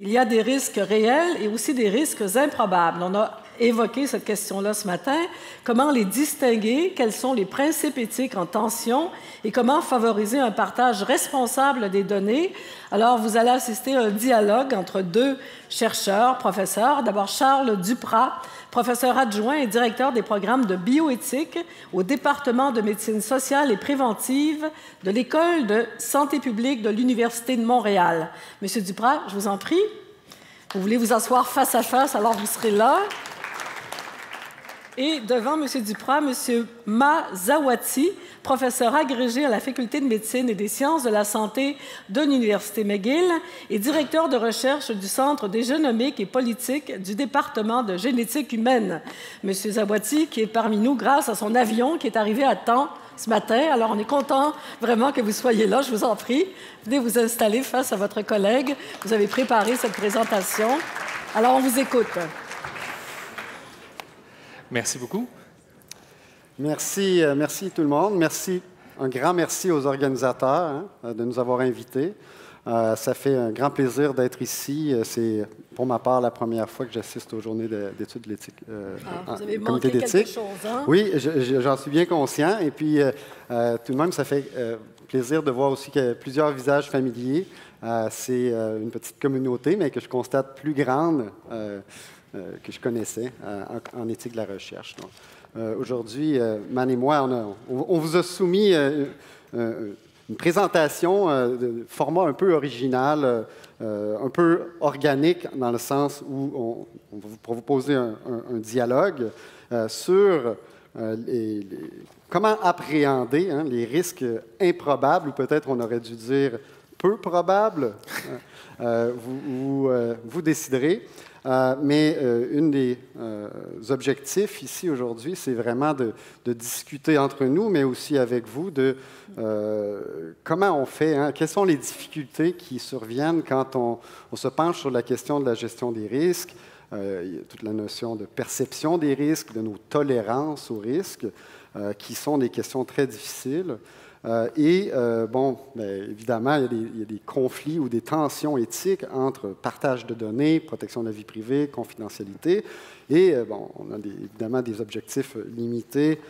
Il y a des risques réels et aussi des risques improbables. On a évoqué cette question-là ce matin. Comment les distinguer? Quels sont les principes éthiques en tension? Et comment favoriser un partage responsable des données? Alors, vous allez assister à un dialogue entre deux chercheurs, professeurs. D'abord, Charles Duprat, professeur adjoint et directeur des programmes de bioéthique au département de médecine sociale et préventive de l'École de santé publique de l'Université de Montréal. Monsieur Duprat, je vous en prie. Vous voulez vous asseoir face à face, alors vous serez là. Et devant M. Duprat, M. Mazawati, professeur agrégé à la Faculté de médecine et des sciences de la santé de l'Université McGill et directeur de recherche du Centre des génomiques et politiques du département de génétique humaine. M. Zawati, qui est parmi nous grâce à son avion qui est arrivé à temps ce matin. Alors, on est content vraiment que vous soyez là. Je vous en prie. Venez vous installer face à votre collègue. Vous avez préparé cette présentation. Alors, on vous écoute. Merci beaucoup. Merci, merci tout le monde. Merci, un grand merci aux organisateurs de nous avoir invités. Ça fait un grand plaisir d'être ici. C'est pour ma part la première fois que j'assiste aux journées d'études de l'éthique. Vous avez manqué quelque chose, hein? Oui, j'en suis bien conscient. Et puis, tout de même, ça fait plaisir de voir aussi qu'il y a plusieurs visages familiers. C'est une petite communauté, mais que je constate plus grande que je connaissais en éthique de la recherche. Aujourd'hui, Man et moi, on vous a soumis une présentation de format un peu original, un peu organique, dans le sens où on va vous poser un dialogue sur comment appréhender les risques improbables, ou peut-être on aurait dû dire peu probables. Vous déciderez. Mais un des objectifs ici aujourd'hui, c'est vraiment de discuter entre nous, mais aussi avec vous, de comment on fait, quelles sont les difficultés qui surviennent quand on se penche sur la question de la gestion des risques, il y a toute la notion de perception des risques, de nos tolérances aux risques, qui sont des questions très difficiles. Évidemment, il y a des conflits ou des tensions éthiques entre partage de données, protection de la vie privée, confidentialité. Et on a évidemment des objectifs limités,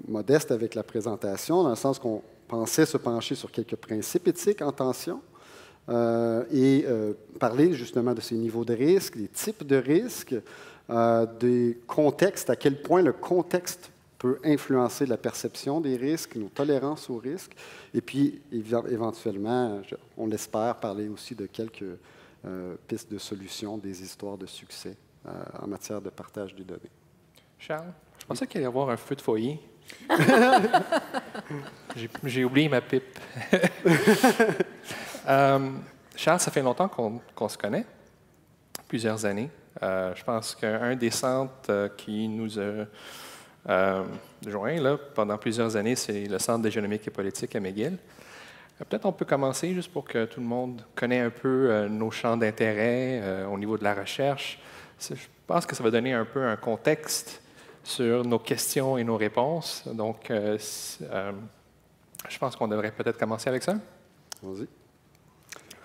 modestes avec la présentation, dans le sens qu'on pensait se pencher sur quelques principes éthiques en tension parler justement de ces niveaux de risque, des types de risques, des contextes, à quel point le contexte peut influencer la perception des risques, nos tolérances aux risques, et puis éventuellement, on l'espère, parler aussi de quelques pistes de solutions, des histoires de succès en matière de partage des données. Charles, je pensais qu'il allait y avoir un feu de foyer. J'ai oublié ma pipe. Charles, ça fait longtemps qu'on se connaît, plusieurs années. Je pense qu'un des centres qui nous a joint là, pendant plusieurs années, c'est le Centre des génomiques et politiques à McGill. Peut-être on peut commencer juste pour que tout le monde connaisse un peu nos champs d'intérêt au niveau de la recherche. Je pense que ça va donner un peu un contexte sur nos questions et nos réponses. Donc, je pense qu'on devrait peut-être commencer avec ça. Vas-y.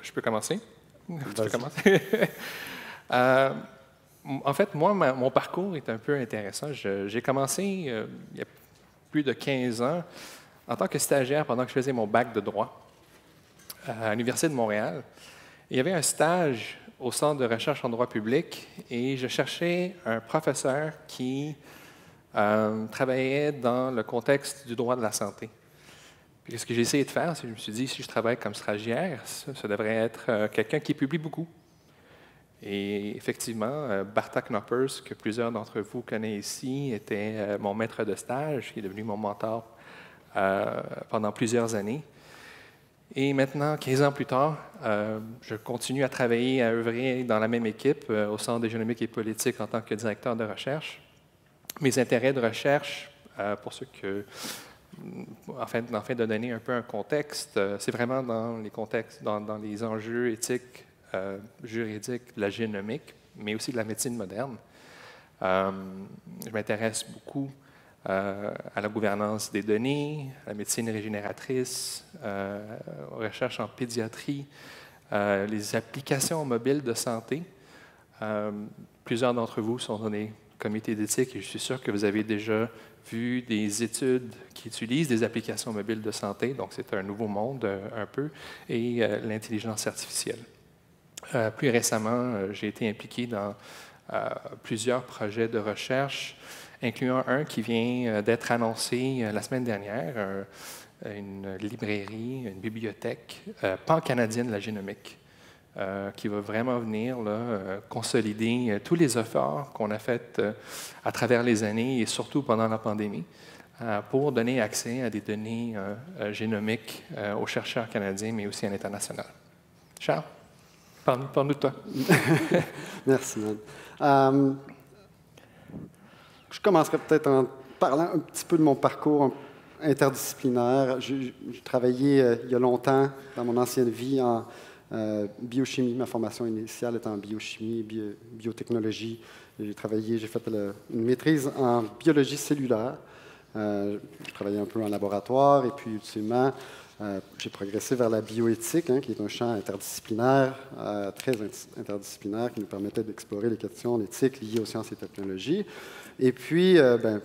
Je peux commencer? Tu peux commencer? En fait, moi, mon parcours est un peu intéressant. J'ai commencé il y a plus de 15 ans en tant que stagiaire pendant que je faisais mon bac de droit à l'Université de Montréal. Il y avait un stage au Centre de recherche en droit public et je cherchais un professeur qui travaillait dans le contexte du droit de la santé. Puis ce que j'ai essayé de faire, c'est que je me suis dit, si je travaille comme stagiaire, ça devrait être quelqu'un qui publie beaucoup. Et effectivement, Barta Knoppers, que plusieurs d'entre vous connaissent ici, était mon maître de stage, qui est devenu mon mentor pendant plusieurs années. Et maintenant, 15 ans plus tard, je continue à travailler, à œuvrer dans la même équipe au Centre des génomiques et politiques en tant que directeur de recherche. Mes intérêts de recherche, pour ceux que, en fait, de donner un peu un contexte, c'est vraiment dans les contextes, dans les enjeux éthiques, juridiques de la génomique, mais aussi de la médecine moderne. Je m'intéresse beaucoup à la gouvernance des données, à la médecine régénératrice, aux recherches en pédiatrie, les applications mobiles de santé. Plusieurs d'entre vous sont dans des comités d'éthique et je suis sûr que vous avez déjà vu des études qui utilisent des applications mobiles de santé, donc c'est un nouveau monde un peu, et l'intelligence artificielle. Plus récemment, j'ai été impliqué dans plusieurs projets de recherche, incluant un qui vient d'être annoncé la semaine dernière, une librairie, une bibliothèque pan-canadienne de la génomique, qui va vraiment venir consolider tous les efforts qu'on a faits à travers les années et surtout pendant la pandémie pour donner accès à des données génomiques aux chercheurs canadiens, mais aussi à l'international. Charles, parle-nous de toi. Merci, Man. Je commencerai peut-être en parlant un petit peu de mon parcours interdisciplinaire. J'ai travaillé il y a longtemps dans mon ancienne vie en biochimie. Ma formation initiale est en biochimie, biotechnologie. J'ai fait une maîtrise en biologie cellulaire. J'ai travaillé un peu en laboratoire et puis ultimement, j'ai progressé vers la bioéthique, qui est un champ interdisciplinaire, très interdisciplinaire, qui nous permettait d'explorer les questions d'éthique liées aux sciences et technologies. Et puis,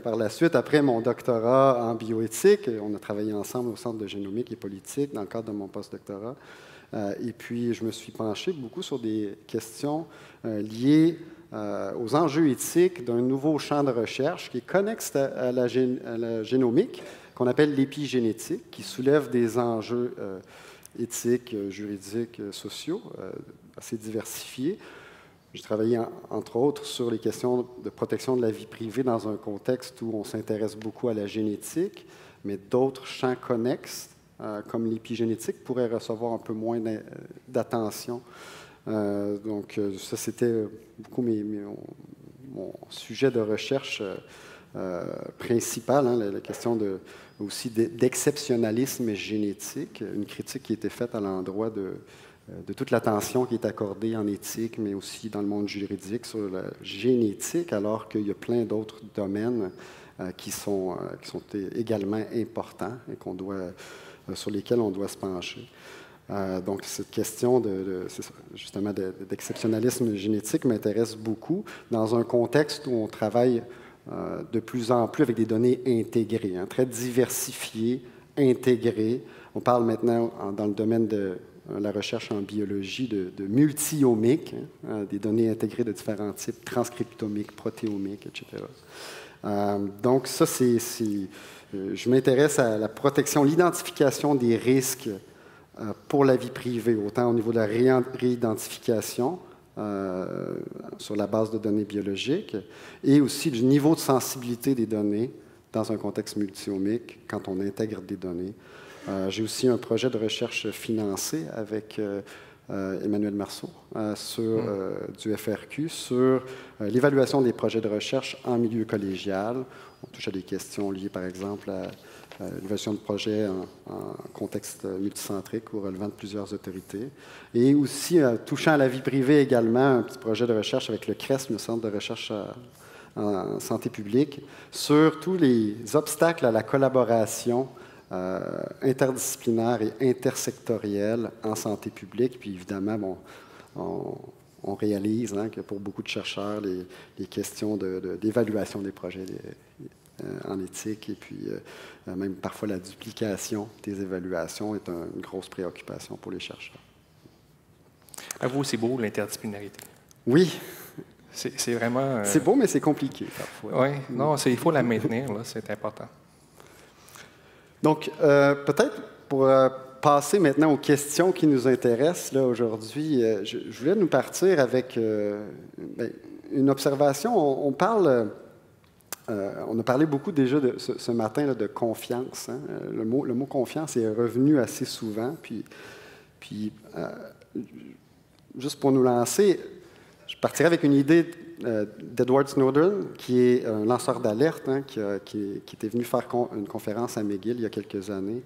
par la suite, après mon doctorat en bioéthique, on a travaillé ensemble au Centre de génomique et politique dans le cadre de mon postdoctorat. Et puis, je me suis penché beaucoup sur des questions liées aux enjeux éthiques d'un nouveau champ de recherche qui est connexe à la génomique, qu'on appelle l'épigénétique, qui soulève des enjeux éthiques, juridiques, sociaux, assez diversifiés. J'ai travaillé, entre autres, sur les questions de protection de la vie privée dans un contexte où on s'intéresse beaucoup à la génétique, mais d'autres champs connexes, comme l'épigénétique, pourraient recevoir un peu moins d'attention. Donc, ça, c'était beaucoup mon sujet de recherche principal, la question aussi d'exceptionnalisme génétique, une critique qui a été faite à l'endroit de toute l'attention qui est accordée en éthique, mais aussi dans le monde juridique sur la génétique, alors qu'il y a plein d'autres domaines qui sont également importants et sur lesquels on doit se pencher. Donc, cette question justement d'exceptionnalisme génétique m'intéresse beaucoup dans un contexte où on travaille de plus en plus avec des données intégrées, très diversifiées, intégrées. On parle maintenant, dans le domaine de la recherche en biologie, de multi-omiques, des données intégrées de différents types, transcriptomiques, protéomiques, etc. Donc, ça, je m'intéresse à la protection, l'identification des risques pour la vie privée, autant au niveau de la réidentification, sur la base de données biologiques, et aussi du niveau de sensibilité des données dans un contexte multi-omique, quand on intègre des données. J'ai aussi un projet de recherche financé avec Emmanuel Marceau du FRQ sur l'évaluation des projets de recherche en milieu collégial. On touche à des questions liées, par exemple, à l'évaluation de projets en contexte multicentrique ou relevant de plusieurs autorités. Et aussi, touchant à la vie privée également, un petit projet de recherche avec le CRESM, le Centre de recherche en santé publique, sur tous les obstacles à la collaboration interdisciplinaire et intersectorielle en santé publique. Puis évidemment, on réalise que pour beaucoup de chercheurs, les questions d'évaluation des projets en éthique et puis même parfois la duplication des évaluations est une grosse préoccupation pour les chercheurs. À vous, c'est beau l'interdisciplinarité. Oui. C'est vraiment... C'est beau, mais c'est compliqué parfois. Oui, non, il faut la maintenir, c'est important. Donc, peut-être pour passer maintenant aux questions qui nous intéressent là, aujourd'hui, je voulais nous partir avec une observation. On a parlé beaucoup déjà ce matin là, de confiance. Le mot confiance est revenu assez souvent. Puis juste pour nous lancer, je partirai avec une idée d'Edward Snowden, qui est un lanceur d'alerte, qui était venu faire une conférence à McGill il y a quelques années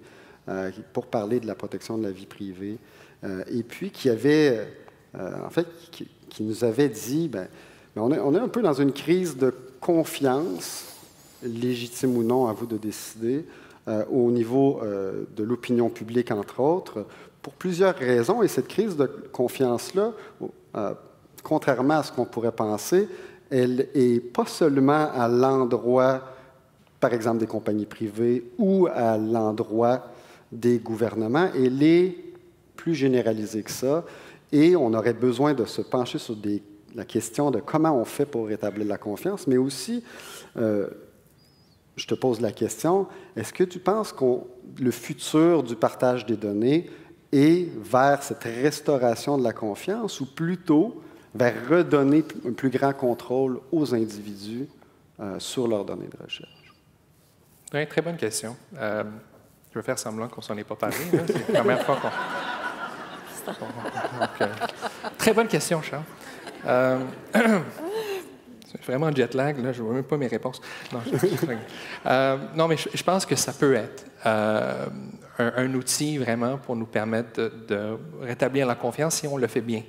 pour parler de la protection de la vie privée. Et puis qui avait, qui nous avait dit, on est un peu dans une crise de confiance, légitime ou non, à vous de décider, au niveau de l'opinion publique, entre autres, pour plusieurs raisons. Et cette crise de confiance-là, contrairement à ce qu'on pourrait penser, elle n'est pas seulement à l'endroit, par exemple, des compagnies privées ou à l'endroit des gouvernements, elle est plus généralisée que ça. Et on aurait besoin de se pencher sur la question de comment on fait pour rétablir la confiance, mais aussi, je te pose la question, est-ce que tu penses que le futur du partage des données est vers cette restauration de la confiance ou plutôt vers redonner un plus grand contrôle aux individus sur leurs données de recherche? Oui, très bonne question. Je vais faire semblant qu'on ne s'en est pas parlé. C'est la première fois qu'on... Très bonne question, Charles. C'est vraiment jet lag, là, je ne vois même pas mes réponses. Non, mais je pense que ça peut être un outil vraiment pour nous permettre de rétablir la confiance si on le fait bien.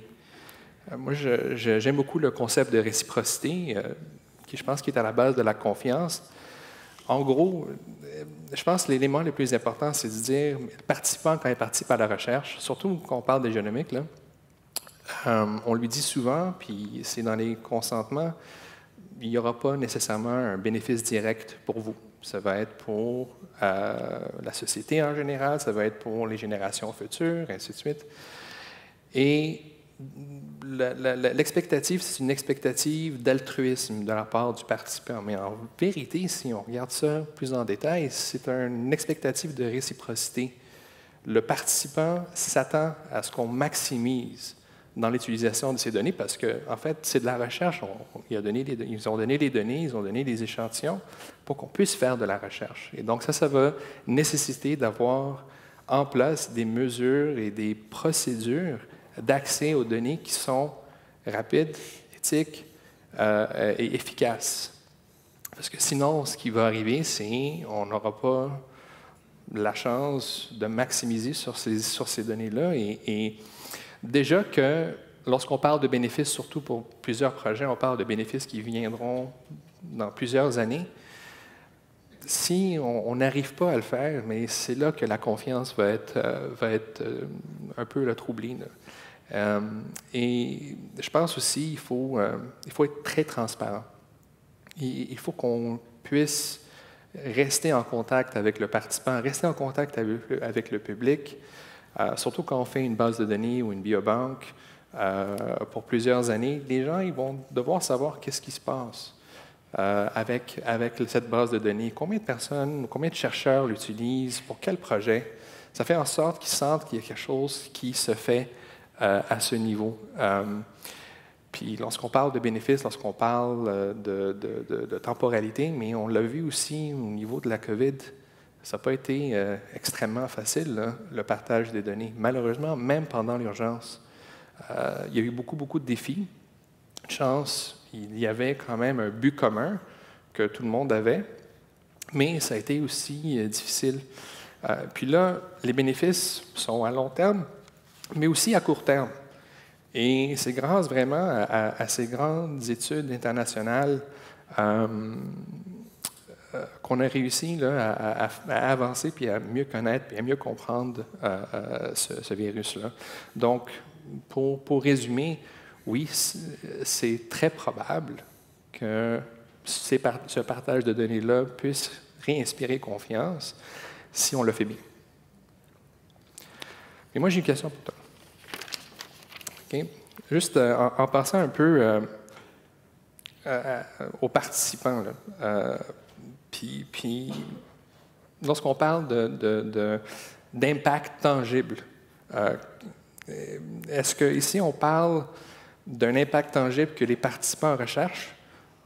Moi, j'aime beaucoup le concept de réciprocité, qui je pense qui est à la base de la confiance. En gros, je pense que l'élément le plus important, c'est de dire, le participant, quand il participe à la recherche, surtout quand on parle de génomique, là, on lui dit souvent, puis c'est dans les consentements, il n'y aura pas nécessairement un bénéfice direct pour vous. Ça va être pour la société en général, ça va être pour les générations futures, ainsi de suite. Et l'expectative, c'est une expectative d'altruisme de la part du participant. Mais en vérité, si on regarde ça plus en détail, c'est une expectative de réciprocité. Le participant s'attend à ce qu'on maximise dans l'utilisation de ces données parce qu'en fait, c'est de la recherche. Ils ont donné les données, ils ont donné des échantillons pour qu'on puisse faire de la recherche. Et donc ça va nécessiter d'avoir en place des mesures et des procédures d'accès aux données qui sont rapides, éthiques et efficaces. Parce que sinon, ce qui va arriver, c'est qu'on n'aura pas la chance de maximiser sur ces données-là. Et déjà que lorsqu'on parle de bénéfices, surtout pour plusieurs projets, on parle de bénéfices qui viendront dans plusieurs années. Si on n'arrive pas à le faire, mais c'est là que la confiance va être un peu troublée. Et je pense aussi qu'il faut être très transparent. Il faut qu'on puisse rester en contact avec le participant, rester en contact avec le public, surtout quand on fait une base de données ou une biobanque pour plusieurs années. Les gens ils vont devoir savoir qu'est-ce qui se passe avec cette base de données. Combien de personnes, combien de chercheurs l'utilisent, pour quel projet. Ça fait en sorte qu'ils sentent qu'il y a quelque chose qui se fait à ce niveau. Puis lorsqu'on parle de bénéfices, lorsqu'on parle de temporalité, mais on l'a vu aussi au niveau de la COVID, ça n'a pas été extrêmement facile, là, le partage des données. Malheureusement, même pendant l'urgence, il y a eu beaucoup de défis. Chance, il y avait quand même un but commun que tout le monde avait, mais ça a été aussi difficile. Puis là, les bénéfices sont à long terme, mais aussi à court terme. Et c'est grâce vraiment à ces grandes études internationales qu'on a réussi là, à avancer puis à mieux connaître puis à mieux comprendre ce virus-là. Donc, pour résumer, oui, c'est très probable que ce partage de données-là puisse réinspirer confiance si on le fait bien. Et moi, j'ai une question pour toi. Okay. Juste en passant un peu aux participants, puis lorsqu'on parle d'impact tangible, est-ce qu'ici on parle d'un impact tangible que les participants recherchent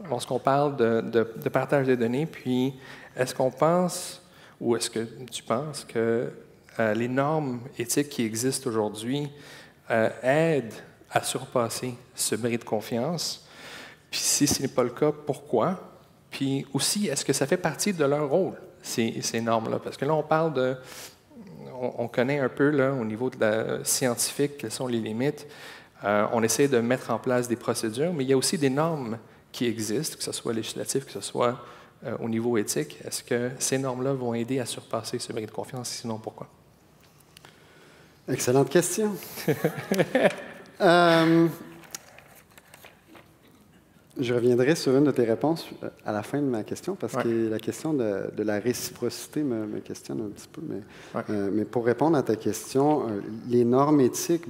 lorsqu'on parle de partage des données, puis est-ce qu'on pense, ou est-ce que tu penses que les normes éthiques qui existent aujourd'hui aident à surpasser ce bris de confiance? Puis si ce n'est pas le cas, pourquoi? Puis aussi, est-ce que ça fait partie de leur rôle, ces normes-là? Parce que là, on parle on connaît un peu, là, au niveau de la scientifique, quelles sont les limites. On essaie de mettre en place des procédures, mais il y a aussi des normes qui existent, que ce soit législatif, que ce soit au niveau éthique, est-ce que ces normes-là vont aider à surpasser ce bris de confiance? Sinon, pourquoi? Excellente question. Je reviendrai sur une de tes réponses à la fin de ma question, parce que la question de la réciprocité me questionne un petit peu. Mais pour répondre à ta question, les normes éthiques,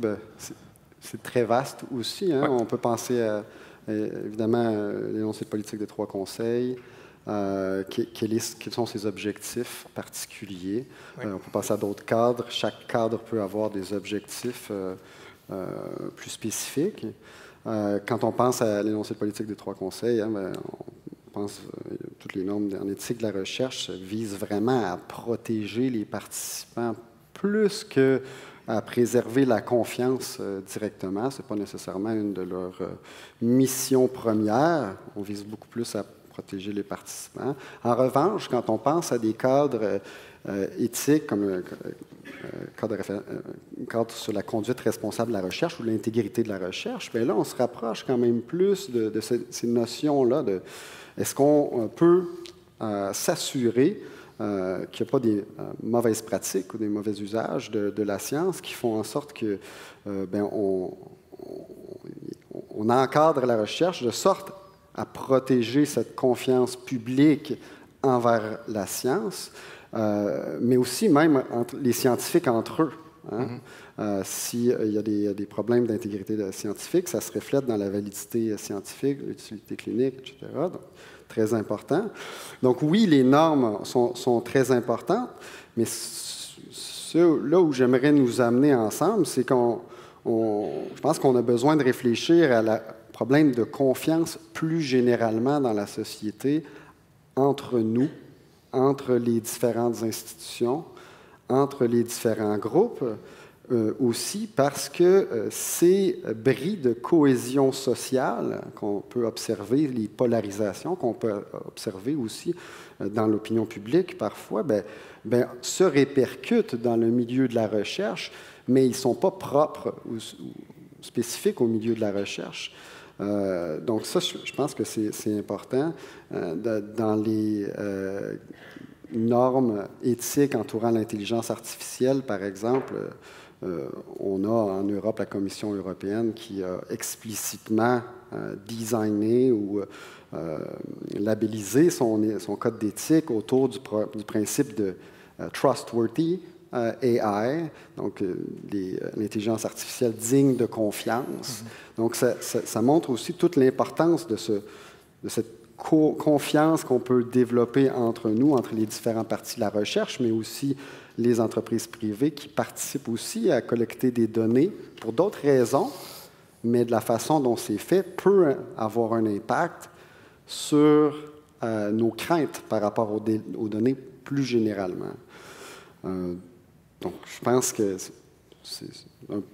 c'est très vaste aussi. Hein? On peut penser à, évidemment, l'énoncé de politique des 3 conseils. Quels sont ses objectifs particuliers? On peut passer à d'autres cadres. Chaque cadre peut avoir des objectifs plus spécifiques. Quand on pense à l'énoncé de politique des 3 conseils, on pense toutes les normes en éthique de la recherche visent vraiment à protéger les participants plus que à préserver la confiance directement. Ce n'est pas nécessairement une de leurs missions premières. On vise beaucoup plus à protéger les participants. En revanche, quand on pense à des cadres éthiques comme le cadre sur la conduite responsable de la recherche ou l'intégrité de la recherche, bien là, on se rapproche quand même plus de ces notions-là. Est-ce qu'on peut s'assurer qu'il n'y a pas des mauvaises pratiques ou des mauvais usages de la science qui font en sorte que on encadre la recherche de sorte à protéger cette confiance publique envers la science, mais aussi même entre les scientifiques entre eux. Hein? S'il y a des problèmes d'intégrité scientifique, ça se reflète dans la validité scientifique, l'utilité clinique, etc. Donc, très important. Donc oui, les normes sont très importantes, mais là où j'aimerais nous amener ensemble, c'est je pense qu'on a besoin de réfléchir à la problème de confiance plus généralement dans la société, entre nous, entre les différentes institutions, entre les différents groupes, aussi parce que ces bris de cohésion sociale qu'on peut observer, les polarisations qu'on peut observer aussi dans l'opinion publique parfois, se répercutent dans le milieu de la recherche, mais ils ne sont pas propres ou spécifiques au milieu de la recherche. Donc ça, je pense que c'est important. Dans les normes éthiques entourant l'intelligence artificielle, par exemple, on a en Europe la Commission européenne qui a explicitement designé ou labellisé son code d'éthique autour du principe de trustworthy AI, donc l'intelligence artificielle digne de confiance. Donc, ça montre aussi toute l'importance de cette confiance qu'on peut développer entre nous, entre les différentes parties de la recherche, mais aussi les entreprises privées qui participent aussi à collecter des données pour d'autres raisons, mais de la façon dont c'est fait peut avoir un impact sur nos craintes par rapport aux données plus généralement. Donc, je pense que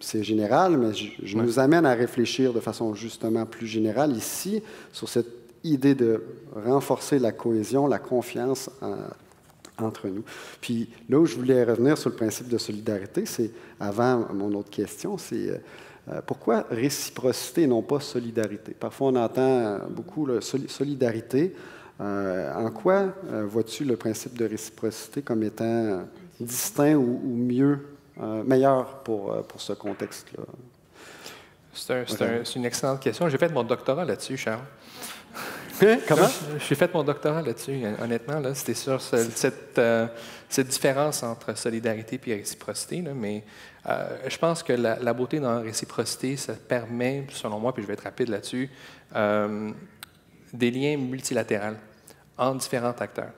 c'est général, mais je nous amène à réfléchir de façon justement plus générale ici sur cette idée de renforcer la cohésion, la confiance entre nous. Puis là où je voulais revenir sur le principe de solidarité, c'est, avant mon autre question, c'est pourquoi réciprocité et non pas solidarité? Parfois, on entend beaucoup solidarité. En quoi vois-tu le principe de réciprocité comme étant distinct ou meilleur pour ce contexte-là? C'est une excellente question. J'ai fait mon doctorat là-dessus, Charles. Comment? J'ai fait mon doctorat là-dessus, honnêtement. Là, c'était sur cette différence entre solidarité et réciprocité. Là, mais je pense que la beauté dans la réciprocité, ça permet, selon moi, puis je vais être rapide là-dessus, des liens multilatéraux entre différents acteurs.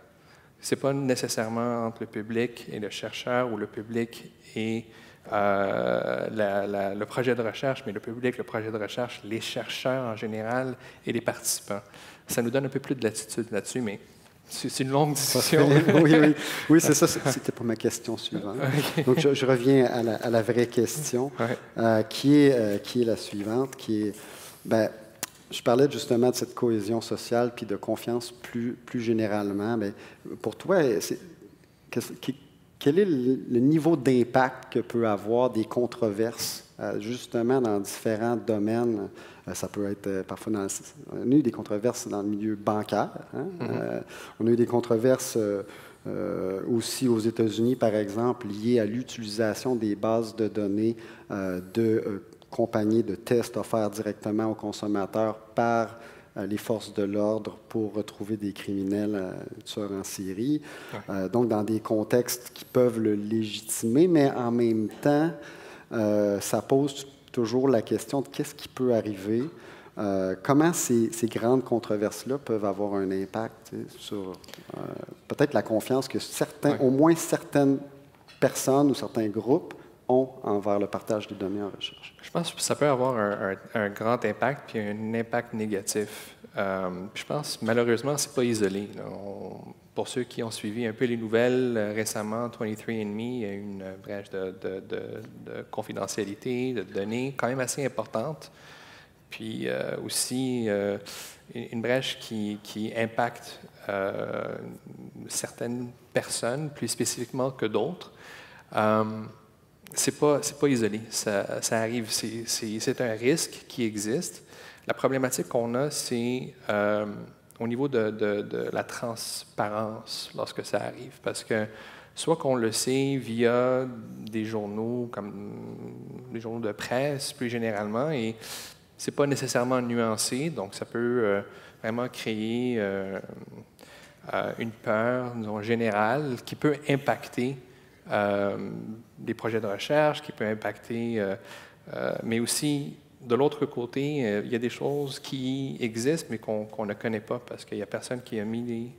Ce n'est pas nécessairement entre le public et le chercheur ou le public et le projet de recherche, mais le public, le projet de recherche, les chercheurs en général et les participants. Ça nous donne un peu plus de latitude là-dessus, mais c'est une longue discussion. Oui, c'est ça. C'était pas ma question suivante. Okay. Donc, je reviens à la vraie question, qui est la suivante, qui est... je parlais justement de cette cohésion sociale puis de confiance plus généralement. Mais pour toi, quel est le niveau d'impact que peut avoir des controverses justement dans différents domaines. Ça peut être parfois on a eu des controverses dans le milieu bancaire. Hein? On a eu des controverses aussi aux États-Unis, par exemple, liées à l'utilisation des bases de données de compagnies de tests offerts directement aux consommateurs par les forces de l'ordre pour retrouver des criminels tueurs en série. Donc, dans des contextes qui peuvent le légitimer, mais en même temps, ça pose toujours la question de qu'est-ce qui peut arriver, comment ces grandes controverses-là peuvent avoir un impact sur peut-être la confiance que au moins certaines personnes ou certains groupes ont envers le partage des données en recherche. Je pense que ça peut avoir un grand impact puis un impact négatif. Je pense, malheureusement, c'est pas isolé. Pour ceux qui ont suivi un peu les nouvelles récemment, 23andMe, il y a une brèche de confidentialité, de données quand même assez importante. Puis aussi une brèche qui impacte certaines personnes plus spécifiquement que d'autres. C'est pas isolé, ça arrive, c'est un risque qui existe. La problématique qu'on a, c'est au niveau de la transparence lorsque ça arrive, parce que soit qu'on le sait via des journaux comme les journaux de presse plus généralement, et c'est pas nécessairement nuancé, donc ça peut vraiment créer une peur, disons, générale qui peut impacter des projets de recherche, qui peut impacter, mais aussi, de l'autre côté, il y a des choses qui existent, mais qu'on ne connaît pas parce qu'il n'y a personne qui a mis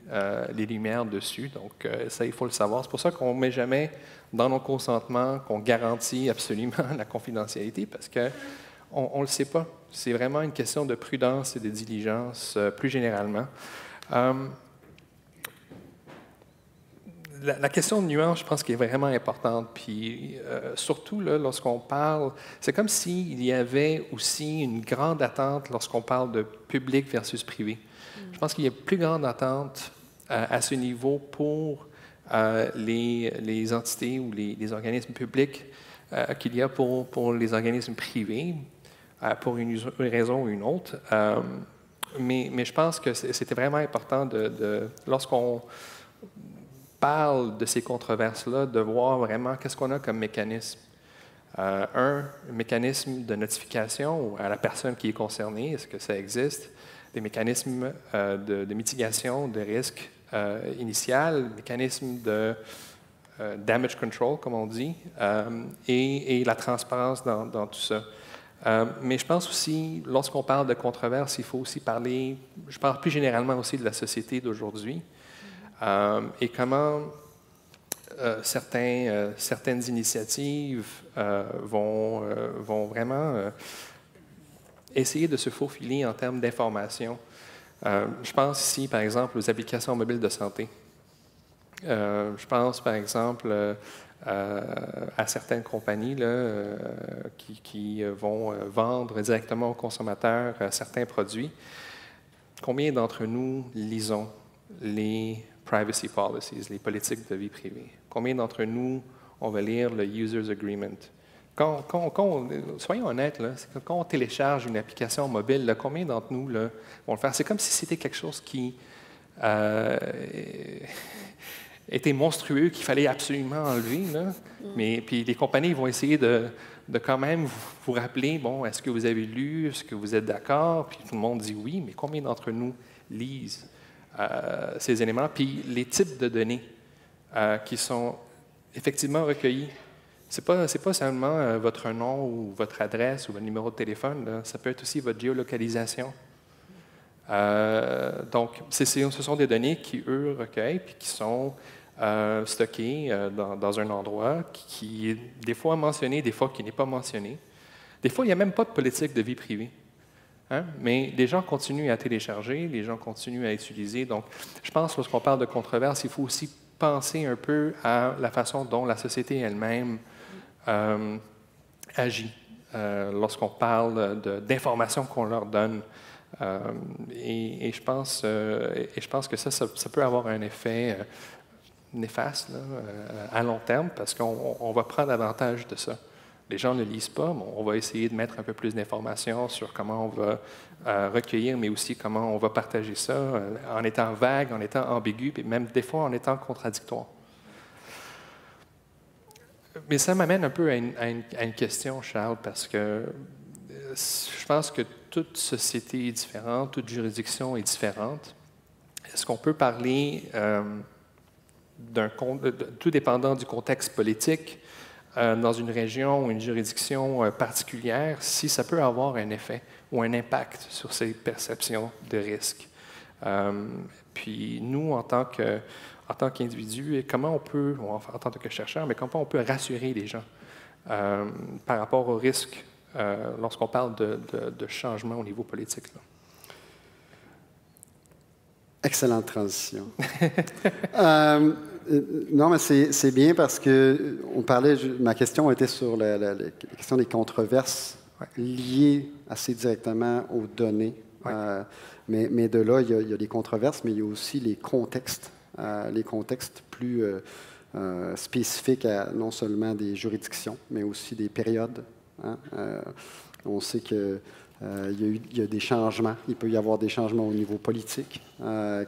les lumières dessus. Donc, ça, il faut le savoir. C'est pour ça qu'on ne met jamais dans nos consentements qu'on garantit absolument la confidentialité parce qu'on ne le sait pas. C'est vraiment une question de prudence et de diligence plus généralement. La question de nuance, je pense qu'elle est vraiment importante. Puis, surtout, là, lorsqu'on parle, c'est comme s'il y avait aussi une grande attente lorsqu'on parle de public versus privé. Je pense qu'il y a plus grande attente à ce niveau pour les entités ou les organismes publics qu'il y a pour les organismes privés, pour une raison ou une autre. Mais je pense que c'était vraiment important lorsqu'on parle de ces controverses-là, de voir vraiment qu'est-ce qu'on a comme mécanisme. Un mécanisme de notification à la personne qui est concernée, est-ce que ça existe? Des mécanismes de mitigation de risques initial, mécanismes de damage control, comme on dit, et la transparence dans tout ça. Mais je pense aussi, lorsqu'on parle de controverses, il faut aussi parler, je parle plus généralement aussi de la société d'aujourd'hui, et comment certaines initiatives vont vraiment essayer de se faufiler en termes d'information. Je pense ici, par exemple, aux applications mobiles de santé. Je pense, par exemple, à certaines compagnies là, qui vont vendre directement aux consommateurs certains produits. Combien d'entre nous lisons les privacy policies, les politiques de vie privée? Combien d'entre nous, on va lire le User's Agreement? Soyons honnêtes, là, quand on télécharge une application mobile, là, combien d'entre nous là, vont le faire? C'est comme si c'était quelque chose qui était monstrueux, qu'il fallait absolument enlever. Là. Mais puis les compagnies vont essayer de quand même vous rappeler, bon, est-ce que vous avez lu, est-ce que vous êtes d'accord? Puis tout le monde dit oui, mais combien d'entre nous lisent ces éléments? Puis les types de données qui sont effectivement recueillis. C'est pas seulement votre nom ou votre adresse ou votre numéro de téléphone, là. Ça peut être aussi votre géolocalisation. Donc, ce sont des données qui, eux, recueillent puis qui sont stockées dans un endroit qui est des fois mentionné, des fois qui n'est pas mentionné. Des fois, il n'y a même pas de politique de vie privée. Hein? Mais les gens continuent à télécharger, les gens continuent à utiliser. Donc, je pense, lorsqu'on parle de controverse, il faut aussi penser un peu à la façon dont la société elle-même agit lorsqu'on parle d'informations qu'on leur donne. Et je pense que ça peut avoir un effet néfaste là, à long terme parce qu'on va prendre avantage de ça. Les gens ne lisent pas, bon, on va essayer de mettre un peu plus d'informations sur comment on va recueillir, mais aussi comment on va partager ça en étant vague, en étant ambigu, et même des fois en étant contradictoire. Mais ça m'amène un peu à une question, Charles, parce que je pense que toute société est différente, toute juridiction est différente. Est-ce qu'on peut parler, tout dépendant du contexte politique, dans une région ou une juridiction particulière, si ça peut avoir un effet ou un impact sur ces perceptions de risque? Puis nous, en tant qu'individus, comment on peut, en tant que chercheurs, mais comment on peut rassurer les gens par rapport au risque lorsqu'on parle de changement au niveau politique, là? Excellente transition. Non, mais c'est bien parce que on parlait, ma question était sur la question des controverses liées assez directement aux données. Mais de là, il y a des controverses, mais il y a aussi les contextes plus spécifiques à non seulement des juridictions, mais aussi des périodes. Hein. On sait que il y a des changements. Il peut y avoir des changements au niveau politique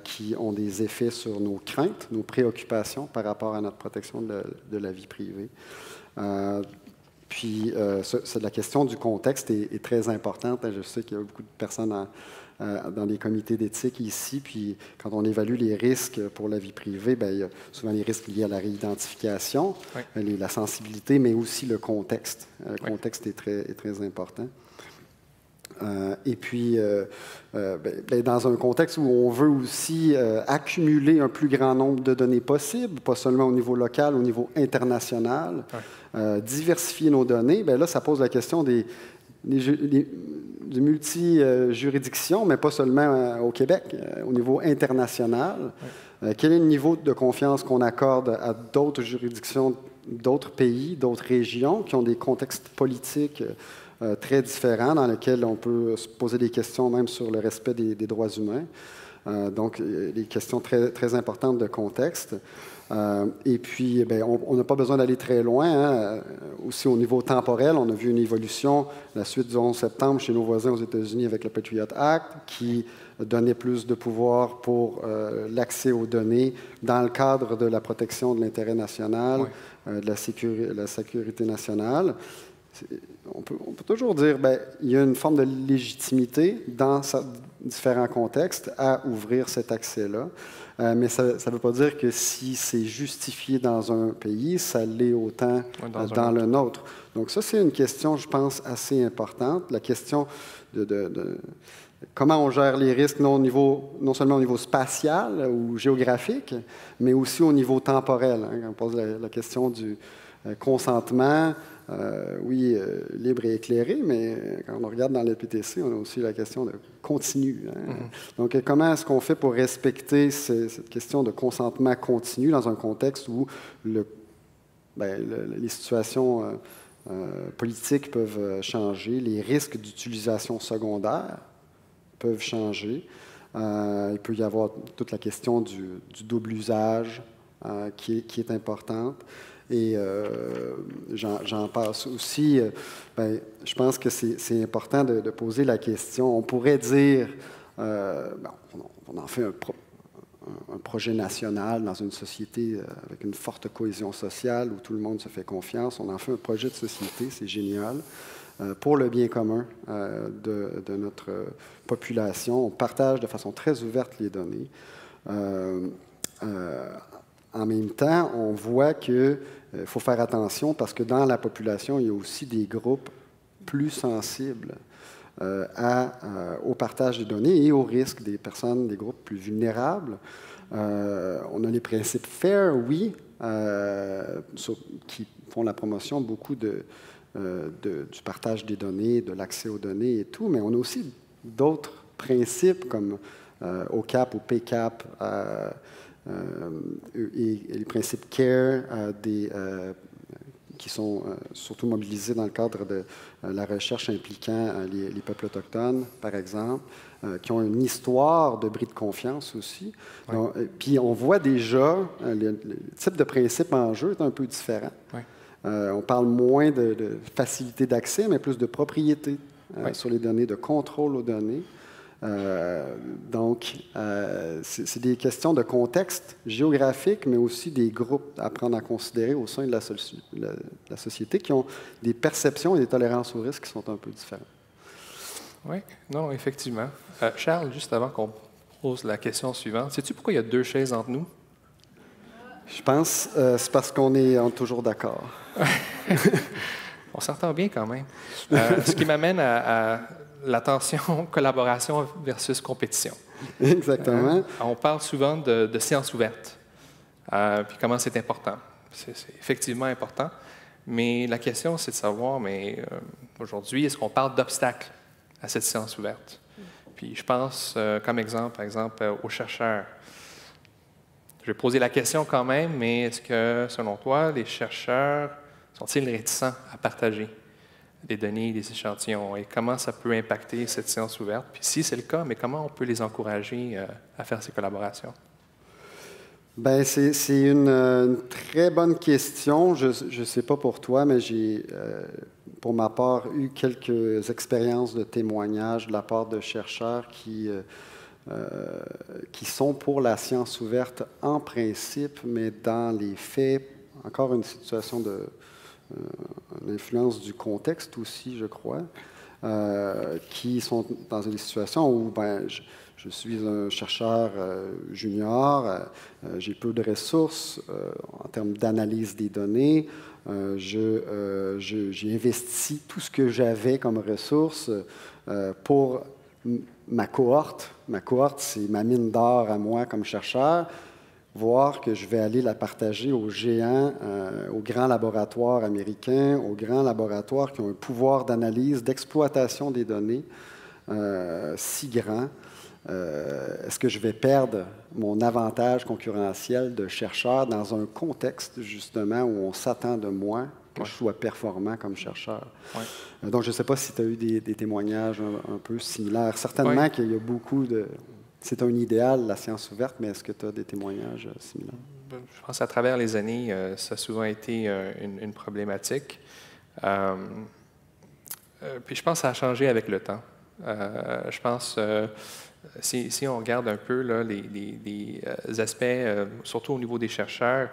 qui ont des effets sur nos craintes, nos préoccupations par rapport à notre protection de la vie privée. Puis, la question du contexte est très importante. Je sais qu'il y a beaucoup de personnes dans les comités d'éthique ici. Puis, quand on évalue les risques pour la vie privée, bien, il y a souvent les risques liés à la réidentification, la sensibilité, mais aussi le contexte. Le contexte est très important. Et puis, dans un contexte où on veut aussi accumuler un plus grand nombre de données possibles, pas seulement au niveau local, au niveau international, diversifier nos données, bien là, ça pose la question des multi-juridictions, mais pas seulement au Québec, au niveau international. Quel est le niveau de confiance qu'on accorde à d'autres juridictions, d'autres pays, d'autres régions qui ont des contextes politiques très différents, dans lesquels on peut se poser des questions même sur le respect des droits humains. Donc, des questions très, très importantes de contexte. Et puis, on n'a pas besoin d'aller très loin. Hein. Aussi, au niveau temporel, on a vu une évolution, la suite du 11 septembre chez nos voisins aux États-Unis avec le Patriot Act, qui donnait plus de pouvoir pour l'accès aux données dans le cadre de la protection de l'intérêt national, de la sécurité nationale. On peut toujours dire qu'il y a une forme de légitimité dans différents contextes à ouvrir cet accès-là. Mais ça ne veut pas dire que si c'est justifié dans un pays, ça l'est autant dans le nôtre. Donc ça, c'est une question, je pense, assez importante. La question de comment on gère les risques non seulement au niveau spatial ou géographique, mais aussi au niveau temporel. Hein, quand on pose la question du consentement, libre et éclairé, mais quand on regarde dans le PTC, on a aussi la question de continu. Hein? Donc, comment est-ce qu'on fait pour respecter cette question de consentement continu dans un contexte où les situations politiques peuvent changer, les risques d'utilisation secondaire peuvent changer. Il peut y avoir toute la question du double usage qui est importante. Et j'en passe aussi. Je pense que c'est important de poser la question. On pourrait dire, on en fait un projet national dans une société avec une forte cohésion sociale où tout le monde se fait confiance. On en fait un projet de société, c'est génial, pour le bien commun de notre population. On partage de façon très ouverte les données. En même temps, on voit qu'il faut faire attention parce que dans la population, il y a aussi des groupes plus sensibles au partage des données et au risque des personnes, des groupes plus vulnérables. On a les principes FAIR, qui font la promotion beaucoup du partage des données, de l'accès aux données et tout, mais on a aussi d'autres principes comme OCAP ou PCAP, et les principes CARE qui sont surtout mobilisés dans le cadre de la recherche impliquant les peuples autochtones, par exemple, qui ont une histoire de bris de confiance aussi. Puis on voit déjà le type de principe en jeu est un peu différent. On parle moins de facilité d'accès, mais plus de propriété sur les données, de contrôle aux données. Donc, c'est des questions de contexte géographique, mais aussi des groupes à prendre en considérer au sein de la société qui ont des perceptions et des tolérances au risque qui sont un peu différentes. Oui, non, effectivement. Charles, juste avant qu'on pose la question suivante, sais-tu pourquoi il y a 2 chaises entre nous? Je pense que c'est parce qu'on est toujours d'accord. On s'entend bien quand même. Ce qui m'amène à la tension collaboration versus compétition. Exactement. On parle souvent de sciences ouvertes, puis comment c'est important. C'est effectivement important, mais la question, c'est de savoir, mais aujourd'hui, est-ce qu'on parle d'obstacles à cette science ouverte? Puis je pense, comme exemple, par exemple, aux chercheurs. Je vais poser la question quand même, mais est-ce que, selon toi, les chercheurs sont-ils réticents à partager des données, des échantillons, et comment ça peut impacter cette science ouverte? Puis si c'est le cas, mais comment on peut les encourager à faire ces collaborations? Bien, c'est une très bonne question. Je ne sais pas pour toi, mais j'ai, pour ma part, eu quelques expériences de témoignages de la part de chercheurs qui sont pour la science ouverte en principe, mais dans les faits, encore une situation l'influence du contexte aussi, je crois, qui sont dans des situations où je suis un chercheur junior, j'ai peu de ressources en termes d'analyse des données, j'ai investi tout ce que j'avais comme ressources pour ma cohorte. Ma cohorte, c'est ma mine d'or à moi comme chercheur. Voir que je vais aller la partager aux géants, aux grands laboratoires américains, aux grands laboratoires qui ont un pouvoir d'analyse, d'exploitation des données si grand. Est-ce que je vais perdre mon avantage concurrentiel de chercheur dans un contexte, justement, où on s'attend de moi que je sois performant comme chercheur? Ouais. Donc, je ne sais pas si tu as eu des témoignages un peu similaires. Certainement qu'il y a beaucoup de... C'est un idéal, la science ouverte, mais est-ce que tu as des témoignages similaires? Je pense qu'à travers les années, ça a souvent été une problématique. Puis je pense que ça a changé avec le temps. Je pense, si on regarde un peu là, les aspects, surtout au niveau des chercheurs,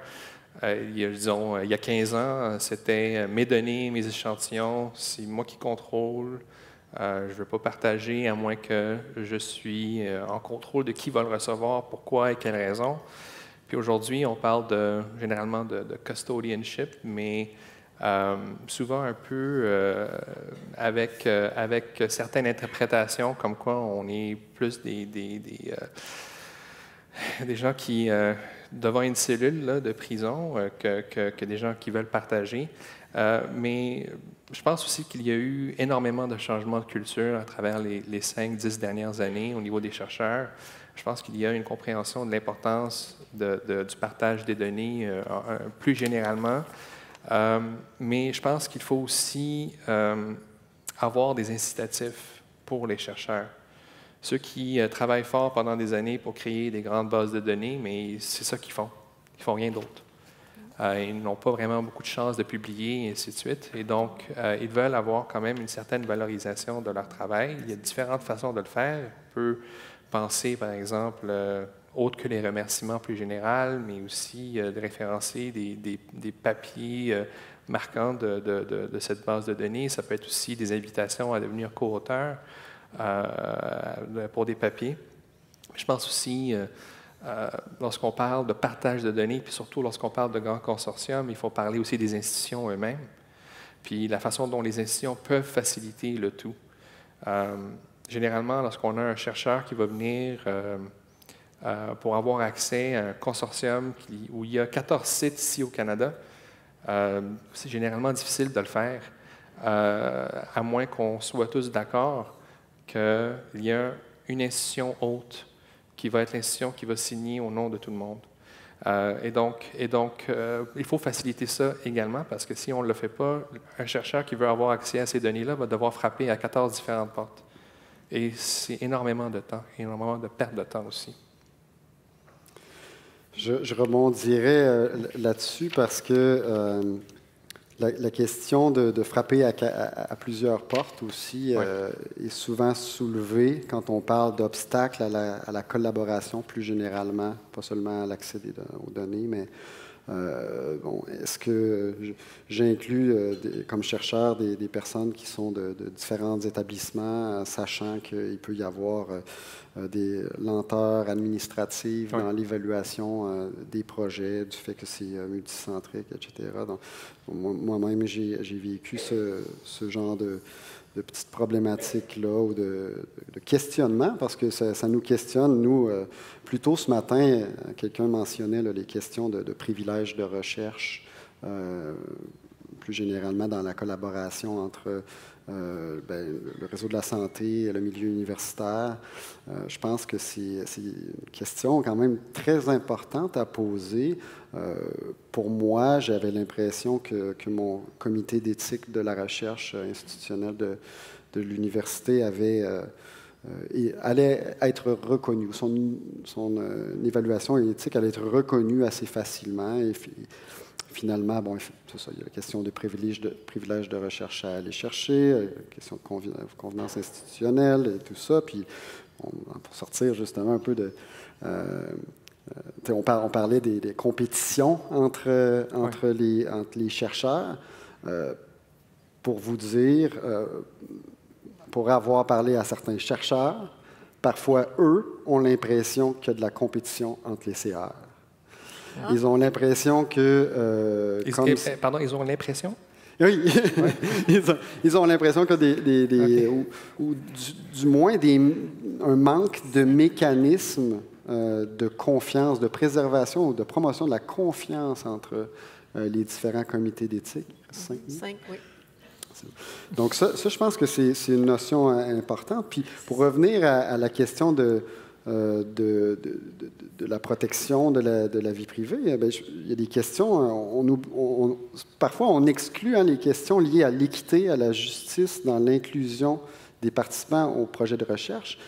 il y a 15 ans, c'était mes données, mes échantillons, c'est moi qui contrôle. Je ne veux pas partager à moins que je suis en contrôle de qui va le recevoir, pourquoi et quelle raison. Puis aujourd'hui, on parle généralement de custodianship, mais souvent un peu avec certaines interprétations comme quoi on est plus des gens qui, devant une cellule là, de prison, que des gens qui veulent partager. Mais je pense aussi qu'il y a eu énormément de changements de culture à travers les 5-10 dernières années au niveau des chercheurs. Je pense qu'il y a une compréhension de l'importance du partage des données plus généralement. Mais je pense qu'il faut aussi avoir des incitatifs pour les chercheurs. Ceux qui travaillent fort pendant des années pour créer des grandes bases de données, mais c'est ça qu'ils font. Ils ne font rien d'autre. Ils n'ont pas vraiment beaucoup de chances de publier, et ainsi de suite. Et donc, ils veulent avoir quand même une certaine valorisation de leur travail. Il y a différentes façons de le faire. On peut penser, par exemple, autre que les remerciements plus généraux, mais aussi de référencer des papiers marquants de cette base de données. Ça peut être aussi des invitations à devenir co-auteur pour des papiers. Je pense aussi... lorsqu'on parle de partage de données, puis surtout lorsqu'on parle de grands consortiums, il faut parler aussi des institutions eux-mêmes, puis la façon dont les institutions peuvent faciliter le tout. Généralement, lorsqu'on a un chercheur qui va venir pour avoir accès à un consortium où il y a 14 sites ici au Canada, c'est généralement difficile de le faire, à moins qu'on soit tous d'accord qu'il y a une institution haute qui va être l'institution qui va signer au nom de tout le monde. Et donc, il faut faciliter ça également, parce que si on ne le fait pas, un chercheur qui veut avoir accès à ces données-là va devoir frapper à 14 différentes portes. Et c'est énormément de temps, énormément de perte de temps aussi. Je rebondirais là-dessus parce que La question de frapper à plusieurs portes aussi est souvent soulevée quand on parle d'obstacles à la collaboration plus généralement, pas seulement à l'accès aux données, mais est-ce que j'inclus comme chercheur des personnes qui sont de différents établissements, sachant qu'il peut y avoir des lenteurs administratives dans l'évaluation des projets, du fait que c'est multicentrique, etc. Donc, moi-même, j'ai vécu ce genre de petites problématiques-là ou de questionnement, parce que ça nous questionne. Nous, plus tôt ce matin, quelqu'un mentionnait les questions de privilèges de recherche, plus généralement dans la collaboration entre le réseau de la santé et le milieu universitaire. Je pense que c'est une question quand même très importante à poser. Pour moi, j'avais l'impression que mon comité d'éthique de la recherche institutionnelle de l'université allait être reconnu. Son évaluation éthique allait être reconnue assez facilement. Et finalement, c'est ça, il y a la question de privilèges de recherche à aller chercher, la question de convenance institutionnelle et tout ça. Puis, pour sortir justement un peu de... on parlait des compétitions entre les chercheurs. Pour vous dire, pour avoir parlé à certains chercheurs, parfois, eux, ont l'impression qu'il y a de la compétition entre les CR. Ils ont l'impression que... Pardon, ils ont l'impression? Oui, ils ont l'impression que ou du moins un manque de mécanismes de confiance, de préservation ou de promotion de la confiance entre les différents comités d'éthique. 5, oui. Donc ça, je pense que c'est une notion importante. Puis pour revenir à la question de la protection de la vie privée, il y a des questions, parfois on exclut les questions liées à l'équité, à la justice, dans l'inclusion des participants au projet de recherche.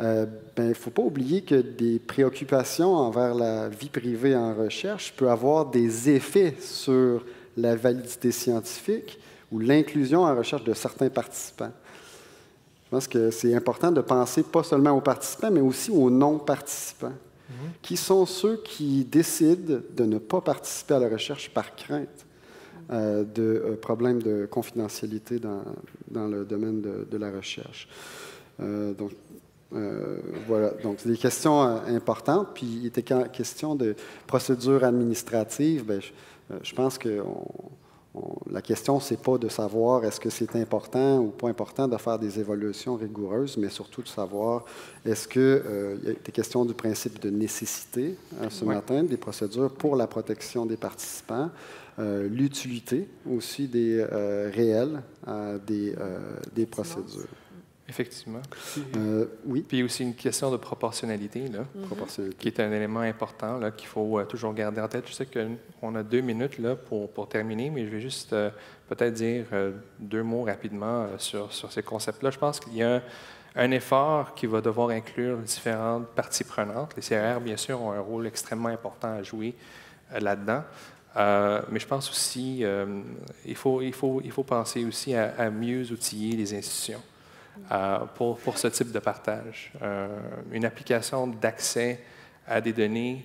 Il ne faut pas oublier que des préoccupations envers la vie privée en recherche peuvent avoir des effets sur la validité scientifique ou l'inclusion en recherche de certains participants. Je pense que c'est important de penser pas seulement aux participants, mais aussi aux non-participants, qui sont ceux qui décident de ne pas participer à la recherche par crainte de problèmes de confidentialité dans le domaine de la recherche. Voilà, donc c'est des questions importantes. Puis il était question de procédures administratives. Je pense que la question, ce n'est pas de savoir est-ce que c'est important ou pas important de faire des évaluations rigoureuses, mais surtout de savoir est-ce qu'il y a des questions du principe de nécessité ce matin, des procédures pour la protection des participants, l'utilité aussi des réels des procédures. Effectivement. Oui. Puis aussi une question de proportionnalité, là, qui est un élément important qu'il faut toujours garder en tête. Je sais qu'on a 2 minutes là, pour terminer, mais je vais juste peut-être dire 2 mots rapidement sur ces concepts-là. Je pense qu'il y a un effort qui va devoir inclure différentes parties prenantes. Les CRR, bien sûr, ont un rôle extrêmement important à jouer là-dedans. Mais je pense aussi il faut penser aussi à mieux outiller les institutions. Pour ce type de partage. Une application d'accès à des données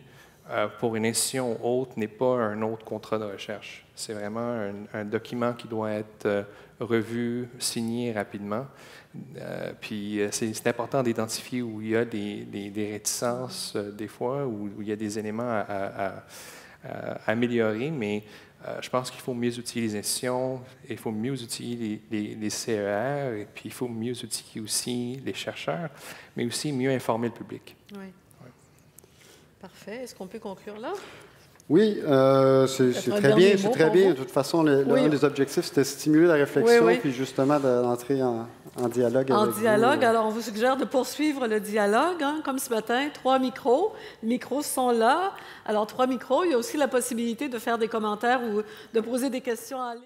pour une institution autre n'est pas un autre contrat de recherche. C'est vraiment un document qui doit être revu, signé rapidement. Puis c'est important d'identifier où il y a des réticences des fois, où il y a des éléments à améliorer, mais je pense qu'il faut mieux outiller les institutions, il faut mieux outiller les CER, et puis il faut mieux outiller aussi les chercheurs, mais aussi mieux informer le public. Oui. Parfait. Est-ce qu'on peut conclure là? Oui, c'est très bien. C'est très bien. De toute façon, l'un des objectifs, c'était de stimuler la réflexion, puis justement d'entrer en dialogue avec vous. Alors on vous suggère de poursuivre le dialogue, comme ce matin, 3 micros. Les micros sont là. Alors 3 micros. Il y a aussi la possibilité de faire des commentaires ou de poser des questions en ligne.